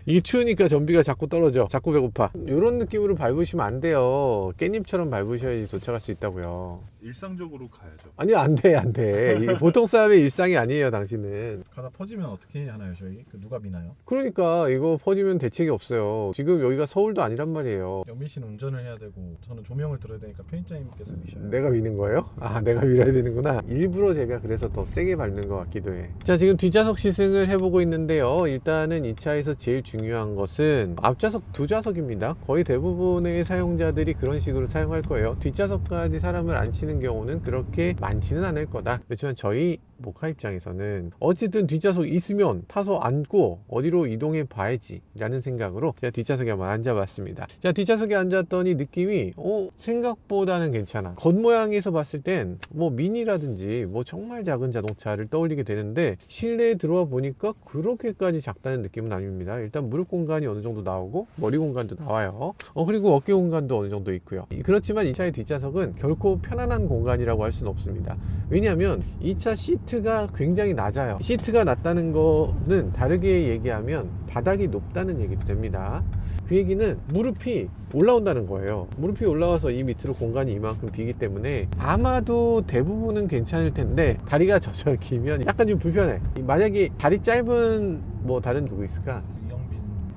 A: 이게 추우니까 전비가 자꾸 떨어져, 자꾸 배고파. 이런 느낌으로 밟으시면 안 돼요. 깻잎처럼 밟으셔야지 도착할 수 있다고요.
B: 일상적으로 가야죠.
A: 아니요, 안 돼, 안 돼. 이게 보통 사람의 일상이 아니에요, 당신은.
E: 가다 퍼지면 어떻게 하나요, 저희? 누가 미나요?
A: 그러니까 이거 퍼지면 대책이 없어요. 지금 여기가 서울도 아니란 말이에요.
E: 영민 씨는 운전을 해야 되고 저는 조명을 들어야 되니까 편집장님께서 미셔요.
A: 내가 미는 거예요? 아, 내가 밀어야 되는구나. 일부러 제가 그래서 더 세게 밟는 것 같기도 해. 자, 지금 뒷좌석 시승을 해보고 있는데요. 일단은 이 차에서 제일 중요한 것은 앞좌석 두 좌석입니다. 거의 대부분의 사용자들이 그런 식으로 사용할 거예요. 뒷좌석까지 사람을 앉히는 경우는 그렇게 많지는 않을 거다. 그렇지만 저희 모카 입장에서는 어쨌든 뒷좌석 있으면 타서 앉고 어디로 이동해 봐야지 라는 생각으로 제가 뒷좌석에 한번 앉아봤습니다. 자, 뒷좌석에 앉았더니 느낌이 생각보다는 괜찮아. 겉모양에서 봤을 땐 뭐 미니라든지 뭐 정말 작은 자동차를 떠올리게 되는데 실내에 들어와 보니까 그렇게까지 작다는 느낌은 아닙니다. 일단 무릎 공간이 어느 정도 나오고 머리 공간도 나와요. 그리고 어깨 공간도 어느 정도 있고요. 그렇지만 이 차의 뒷좌석은 결코 편안한 공간이라고 할 수는 없습니다. 왜냐하면 이 차 시트가 굉장히 낮아요. 시트가 낮다는 거는 다르게 얘기하면 바닥이 높다는 얘기도 됩니다. 그 얘기는 무릎이 올라온다는 거예요. 무릎이 올라와서 이 밑으로 공간이 이만큼 비기 때문에 아마도 대부분은 괜찮을 텐데 다리가 저절 길면 약간 좀 불편해. 만약에 다리 짧은 뭐 다른 누구 있을까?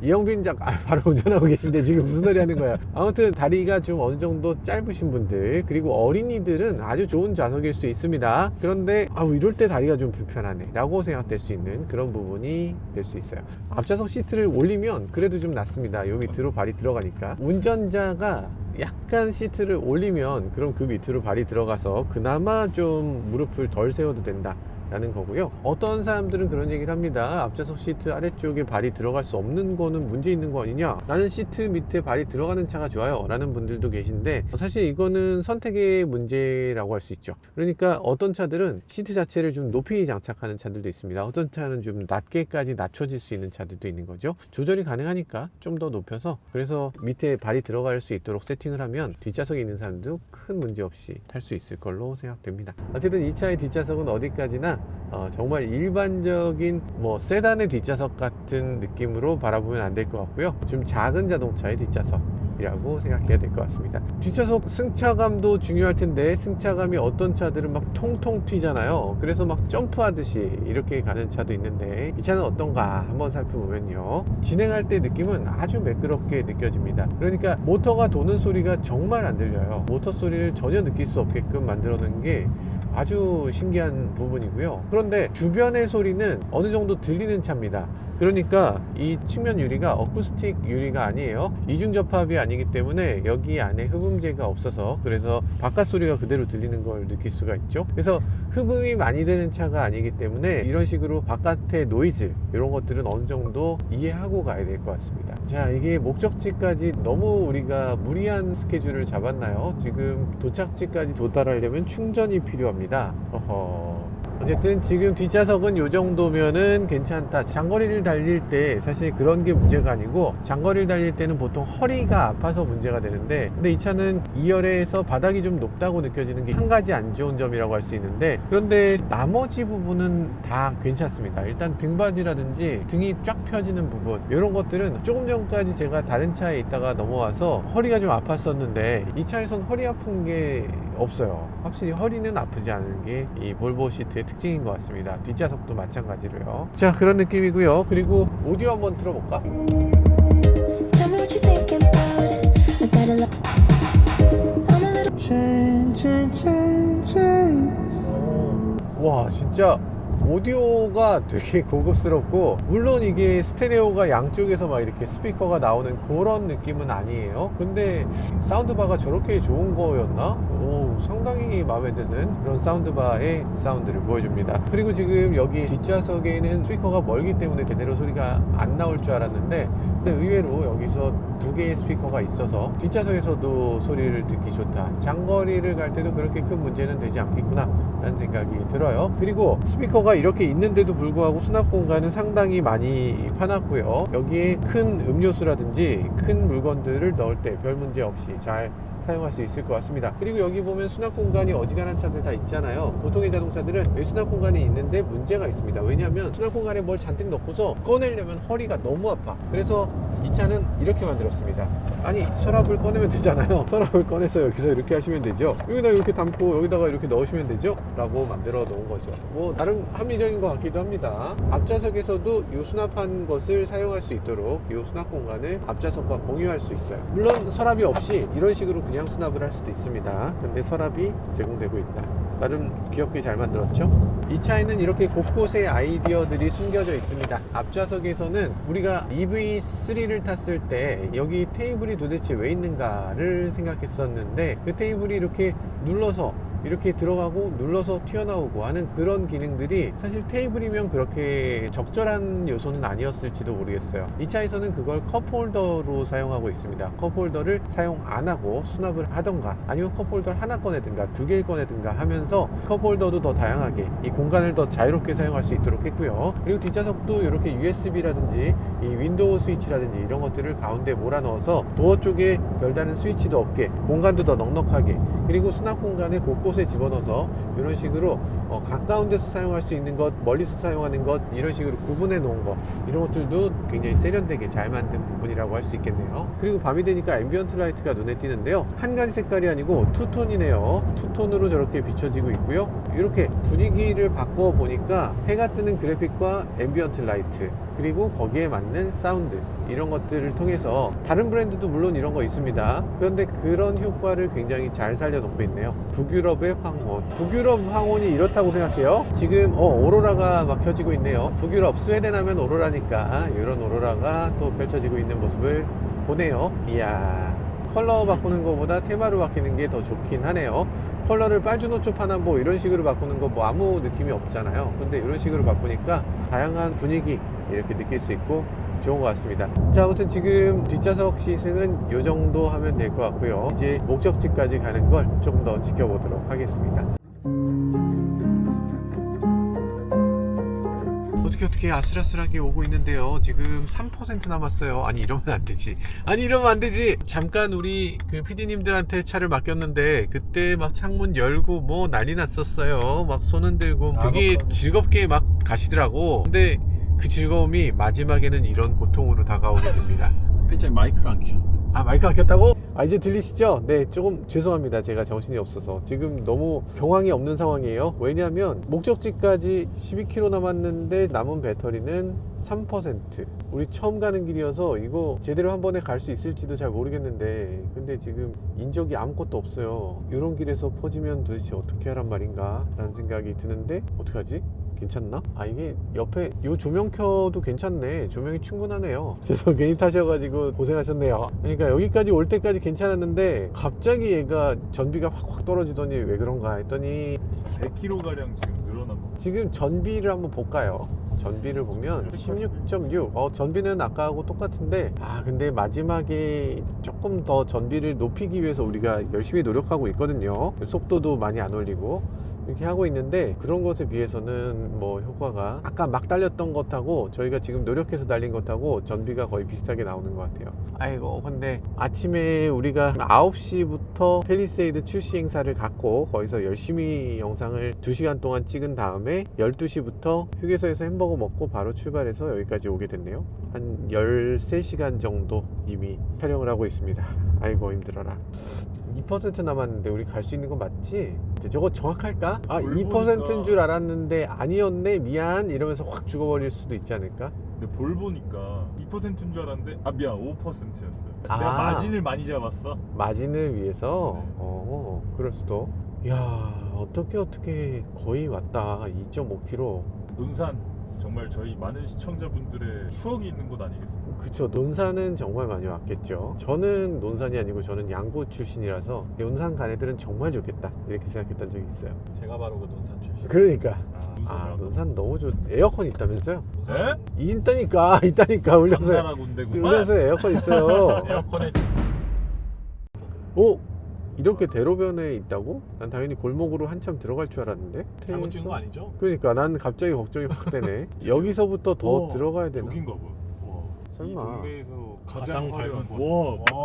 A: 이영빈 바로 운전하고 계신데 지금 무슨 소리 하는 거야. 아무튼 다리가 좀 어느 정도 짧으신 분들, 그리고 어린이들은 아주 좋은 좌석일 수 있습니다. 그런데 이럴 때 다리가 좀 불편하네 라고 생각될 수 있는 그런 부분이 될 수 있어요. 앞좌석 시트를 올리면 그래도 좀 낫습니다. 요 밑으로 발이 들어가니까. 운전자가 약간 시트를 올리면 그럼 그 밑으로 발이 들어가서 그나마 좀 무릎을 덜 세워도 된다 라는 거고요. 어떤 사람들은 그런 얘기를 합니다. 앞좌석 시트 아래쪽에 발이 들어갈 수 없는 거는 문제 있는 거 아니냐, 나는 시트 밑에 발이 들어가는 차가 좋아요 라는 분들도 계신데, 사실 이거는 선택의 문제라고 할 수 있죠. 그러니까 어떤 차들은 시트 자체를 좀 높이 장착하는 차들도 있습니다. 어떤 차는 좀 낮게까지 낮춰질 수 있는 차들도 있는 거죠. 조절이 가능하니까 좀 더 높여서, 그래서 밑에 발이 들어갈 수 있도록 세팅을 하면 뒷좌석에 있는 사람도 큰 문제 없이 탈 수 있을 걸로 생각됩니다. 어쨌든 이 차의 뒷좌석은 어디까지나 정말 일반적인 뭐 세단의 뒷좌석 같은 느낌으로 바라보면 안 될 것 같고요. 좀 작은 자동차의 뒷좌석이라고 생각해야 될 것 같습니다. 뒷좌석 승차감도 중요할 텐데, 승차감이 어떤 차들은 막 통통 튀잖아요. 그래서 막 점프하듯이 이렇게 가는 차도 있는데, 이 차는 어떤가 한번 살펴보면요, 진행할 때 느낌은 아주 매끄럽게 느껴집니다. 그러니까 모터가 도는 소리가 정말 안 들려요. 모터 소리를 전혀 느낄 수 없게끔 만들어 놓은 게 아주 신기한 부분이고요. 그런데 주변의 소리는 어느 정도 들리는 차입니다. 그러니까 이 측면 유리가 어쿠스틱 유리가 아니에요. 이중 접합이 아니기 때문에 여기 안에 흡음재가 없어서, 그래서 바깥 소리가 그대로 들리는 걸 느낄 수가 있죠. 그래서 흡음이 많이 되는 차가 아니기 때문에 이런 식으로 바깥의 노이즈, 이런 것들은 어느 정도 이해하고 가야 될 것 같습니다. 자, 이게 목적지까지 너무 우리가 무리한 스케줄을 잡았나요? 지금 도착지까지 도달하려면 충전이 필요합니다. 어쨌든 지금 뒷좌석은 이 정도면은 괜찮다. 장거리를 달릴 때 사실 그런 게 문제가 아니고, 장거리를 달릴 때는 보통 허리가 아파서 문제가 되는데, 근데 이 차는 2열에서 바닥이 좀 높다고 느껴지는 게 한 가지 안 좋은 점이라고 할 수 있는데, 그런데 나머지 부분은 다 괜찮습니다. 일단 등받이라든지 등이 쫙 펴지는 부분, 이런 것들은 조금 전까지 제가 다른 차에 있다가 넘어와서 허리가 좀 아팠었는데, 이 차에선 허리 아픈 게 없어요. 확실히 허리는 아프지 않은 게 이 볼보 시트의 특징인 것 같습니다. 뒷좌석도 마찬가지로요. 자, 그런 느낌이고요. 그리고 오디오 한번 틀어볼까?
D: Tell me what you thinking about it. I gotta look. I'm a little
A: 와, 진짜 오디오가 되게 고급스럽고, 물론 이게 스테레오가 양쪽에서 막 이렇게 스피커가 나오는 그런 느낌은 아니에요. 근데 사운드바가 저렇게 좋은 거였나? 상당히 마음에 드는 그런 사운드바의 사운드를 보여줍니다. 그리고 지금 여기 뒷좌석에는 스피커가 멀기 때문에 제대로 소리가 안 나올 줄 알았는데, 근데 의외로 여기서 2개의 스피커가 있어서 뒷좌석에서도 소리를 듣기 좋다. 장거리를 갈 때도 그렇게 큰 문제는 되지 않겠구나 라는 생각이 들어요. 그리고 스피커가 이렇게 있는데도 불구하고 수납 공간은 상당히 많이 파놨고요. 여기에 큰 음료수라든지 큰 물건들을 넣을 때 별 문제 없이 잘 사용할 수 있을 것 같습니다. 그리고 여기 보면 수납 공간이 어지간한 차들 다 있잖아요. 보통의 자동차들은 여기 수납 공간이 있는데 문제가 있습니다. 왜냐하면 수납 공간에 뭘 잔뜩 넣고서 꺼내려면 허리가 너무 아파. 그래서 이 차는 이렇게 만들었습니다. 아니, 서랍을 꺼내면 되잖아요. 서랍을 꺼내서 여기서 이렇게 하시면 되죠. 여기다 이렇게 담고 여기다가 이렇게 넣으시면 되죠 라고 만들어 놓은 거죠. 뭐 나름 합리적인 것 같기도 합니다. 앞좌석에서도 이 수납한 것을 사용할 수 있도록 이 수납 공간을 앞좌석과 공유할 수 있어요. 물론 서랍이 없이 이런 식으로 그냥 수납을 할 수도 있습니다. 근데 서랍이 제공되고 있다. 나름 귀엽게 잘 만들었죠. 이 차에는 이렇게 곳곳에 아이디어들이 숨겨져 있습니다. 앞좌석에서는 우리가 EV3를 탔을 때 여기 테이블이 도대체 왜 있는가를 생각했었는데, 그 테이블이 이렇게 눌러서 이렇게 들어가고 눌러서 튀어나오고 하는 그런 기능들이 사실 테이블이면 그렇게 적절한 요소는 아니었을지도 모르겠어요. 이 차에서는 그걸 컵홀더로 사용하고 있습니다. 컵홀더를 사용 안 하고 수납을 하던가, 아니면 컵홀더를 하나 꺼내든가 2개를 꺼내든가 하면서 컵홀더도 더 다양하게 이 공간을 더 자유롭게 사용할 수 있도록 했고요. 그리고 뒷좌석도 이렇게 USB라든지 이 윈도우 스위치라든지 이런 것들을 가운데 몰아넣어서 도어 쪽에 별다른 스위치도 없게 공간도 더 넉넉하게, 그리고 수납 공간을 곳곳에 집어넣어서 이런 식으로 가까운 데서 사용할 수 있는 것, 멀리서 사용하는 것, 이런 식으로 구분해 놓은 것, 이런 것들도 굉장히 세련되게 잘 만든 부분이라고 할 수 있겠네요. 그리고 밤이 되니까 앰비언트 라이트가 눈에 띄는데요, 한 가지 색깔이 아니고 투톤이네요. 투톤으로 저렇게 비춰지고 있고요. 이렇게 분위기를 바꿔 보니까 해가 뜨는 그래픽과 앰비언트 라이트, 그리고 거기에 맞는 사운드, 이런 것들을 통해서 다른 브랜드도 물론 이런 거 있습니다. 그런데 그런 효과를 굉장히 잘 살려놓고 있네요. 북유럽의 황혼. 북유럽 황혼이 이렇다고 생각해요. 지금 오로라가 막 켜지고 있네요. 북유럽, 스웨덴 하면 오로라니까 이런 오로라가 또 펼쳐지고 있는 모습을 보네요. 이야, 컬러 바꾸는 것보다 테마로 바뀌는 게 더 좋긴 하네요. 컬러를 빨주노초 파남보 이런 식으로 바꾸는 거 뭐 아무 느낌이 없잖아요. 근데 이런 식으로 바꾸니까 다양한 분위기 이렇게 느낄 수 있고 좋은 것 같습니다. 자, 아무튼 지금 뒷좌석 시승은 이 정도 하면 될 것 같고요. 이제 목적지까지 가는 걸 조금 더 지켜보도록 하겠습니다. 어떻게 아슬아슬하게 오고 있는데요. 지금 3% 남았어요. 아니 이러면 안 되지. 잠깐 우리 그 PD님들한테 차를 맡겼는데 그때 막 창문 열고 뭐 난리 났었어요. 막 손 흔들고 되게 즐겁게 막 가시더라고. 근데 그 즐거움이 마지막에는 이런 고통으로 다가오게 됩니다.
E: 편집자님 마이크를 안 끼셨는데.
A: 아, 마이크 안 켰다고? 아, 이제 들리시죠? 네, 조금 죄송합니다. 제가 정신이 없어서 지금 너무 경황이 없는 상황이에요. 왜냐하면 목적지까지 12km 남았는데 남은 배터리는 3%. 우리 처음 가는 길이어서 이거 제대로 한 번에 갈 수 있을지도 잘 모르겠는데 근데 지금 인적이 아무것도 없어요. 이런 길에서 퍼지면 도대체 어떻게 하란 말인가 라는 생각이 드는데 어떡하지? 괜찮나? 아, 이게 옆에 요 조명 켜도 괜찮네. 조명이 충분하네요. 그래서 괜히 타셔가지고 고생하셨네요. 그러니까 여기까지 올 때까지 괜찮았는데 갑자기 얘가 전비가 확 떨어지더니 왜 그런가 했더니
B: 100km가량 지금 늘어난 거.
A: 지금 전비를 한번 볼까요? 전비를 보면 16.6. 전비는 아까하고 똑같은데 근데 마지막에 조금 더 전비를 높이기 위해서 우리가 열심히 노력하고 있거든요. 속도도 많이 안 올리고 이렇게 하고 있는데 그런 것에 비해서는 뭐 효과가 아까 막 달렸던 것하고 저희가 지금 노력해서 달린 것하고 전비가 거의 비슷하게 나오는 것 같아요. 아이고, 근데 아침에 우리가 9시부터 팰리세이드 출시 행사를 갖고 거기서 열심히 영상을 2시간 동안 찍은 다음에 12시부터 휴게소에서 햄버거 먹고 바로 출발해서 여기까지 오게 됐네요. 한 13시간 정도 이미 촬영을 하고 있습니다. 아이고, 힘들어라. 2% 남았는데 우리 갈 수 있는 거 맞지? 저거 정확할까? 2%인 줄 알았는데 아니었네, 미안 이러면서 확 죽어버릴 수도 있지 않을까?
B: 근데 볼 보니까 2%인 줄 알았는데 미안 5%였어요.
A: 아.
B: 내가 마진을 많이 잡았어.
A: 마진을 위해서?
B: 네.
A: 그럴 수도. 야, 어떻게 거의 왔다. 2.5km.
B: 논산 정말 저희 많은 시청자분들의 추억이 있는 곳 아니겠습니까?
A: 그쵸, 논산은 정말 많이 왔겠죠. 저는 논산이 아니고 저는 양구 출신이라서 논산 간 애들은 정말 좋겠다 이렇게 생각했던 적이 있어요.
E: 제가 바로 그 논산 출신.
A: 그러니까
B: 논산이라고.
A: 논산 너무 좋. 에어컨 있다면서요?
B: 네?
A: 있다니까 울려서
B: 강나라 군대구만.
A: 울려서 에어컨 있어요.
E: 에어컨에
A: 오, 이렇게 대로변에 있다고? 난 당연히 골목으로 한참 들어갈 줄 알았는데.
E: 잘못 찍은 거 아니죠?
A: 그러니까 난 갑자기 걱정이 확 되네. 여기서부터 더 들어가야 되나?
B: 저긴가 봐. 와,
A: 설마.
B: 이 동네에서
E: 가장
B: 화려한
E: 밝은
B: 와, 맞다.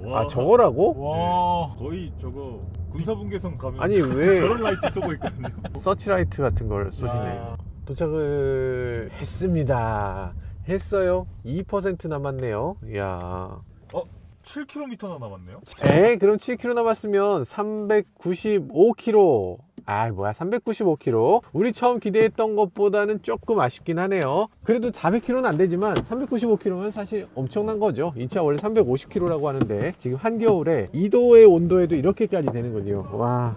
B: 와.
A: 아, 저거라고?
E: 와.
B: 거의 저거 군사분계선 가면
A: 아니, 왜
B: 저런 라이트 쏘고 있거든요.
A: 서치라이트 같은 걸 쏘시네.
E: 야.
B: 도착을
A: 했습니다. 했어요. 2% 남았네요. 이야.
B: 7km나 남았네요.
A: 그럼 7km 남았으면 395km. 395km. 우리 처음 기대했던 것보다는 조금 아쉽긴 하네요. 그래도 400km는 안 되지만 395km면 사실 엄청난 거죠. 이 차 원래 350km라고 하는데 지금 한겨울에 2도의 온도에도 이렇게까지 되는군요. 와.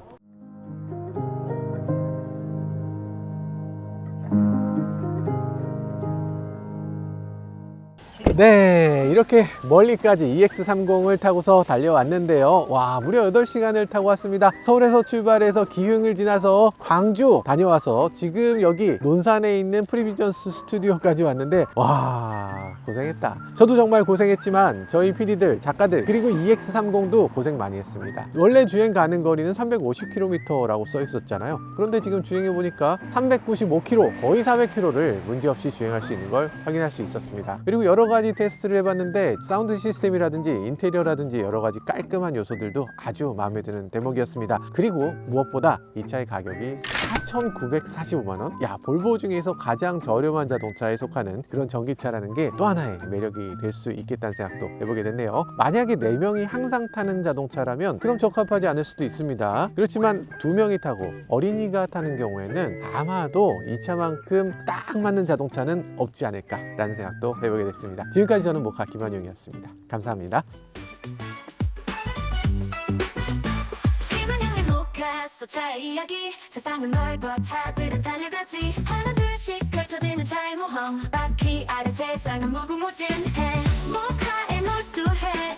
A: 네, 이렇게 멀리까지 EX30을 타고서 달려왔는데요. 와, 무려 8시간을 타고 왔습니다. 서울에서 출발해서 기흥을 지나서 광주 다녀와서 지금 여기 논산에 있는 프리비전스 스튜디오까지 왔는데 와, 고생했다. 저도 정말 고생했지만 저희 PD들, 작가들 그리고 EX30도 고생 많이 했습니다. 원래 주행 가는 거리는 350km라고 써 있었잖아요. 그런데 지금 주행해보니까 395km, 거의 400km를 문제없이 주행할 수 있는 걸 확인할 수 있었습니다. 그리고 여러 가지 테스트를 해봤는데 사운드 시스템이라든지 인테리어라든지 여러 가지 깔끔한 요소들도 아주 마음에 드는 대목이었습니다. 그리고 무엇보다 이 차의 가격이 4,945만원? 야, 볼보 중에서 가장 저렴한 자동차에 속하는 그런 전기차라는 게 또 하나의 매력이 될 수 있겠다는 생각도 해보게 됐네요. 만약에 4명이 항상 타는 자동차라면 그럼 적합하지 않을 수도 있습니다. 그렇지만 2명이 타고 어린이가 타는 경우에는 아마도 이 차만큼 딱 맞는 자동차는 없지 않을까 라는 생각도 해보게 됐습니다. 지금까지 저는 모카 김한용이었습니다. 감사합니다.
D: 김한영의 모카 차의 이야기 세상은 넓어 차들은 달려가지 하나 둘씩 펼쳐지는 차의 모험 바퀴 아래 세상은 무궁무진해 모카에 몰두해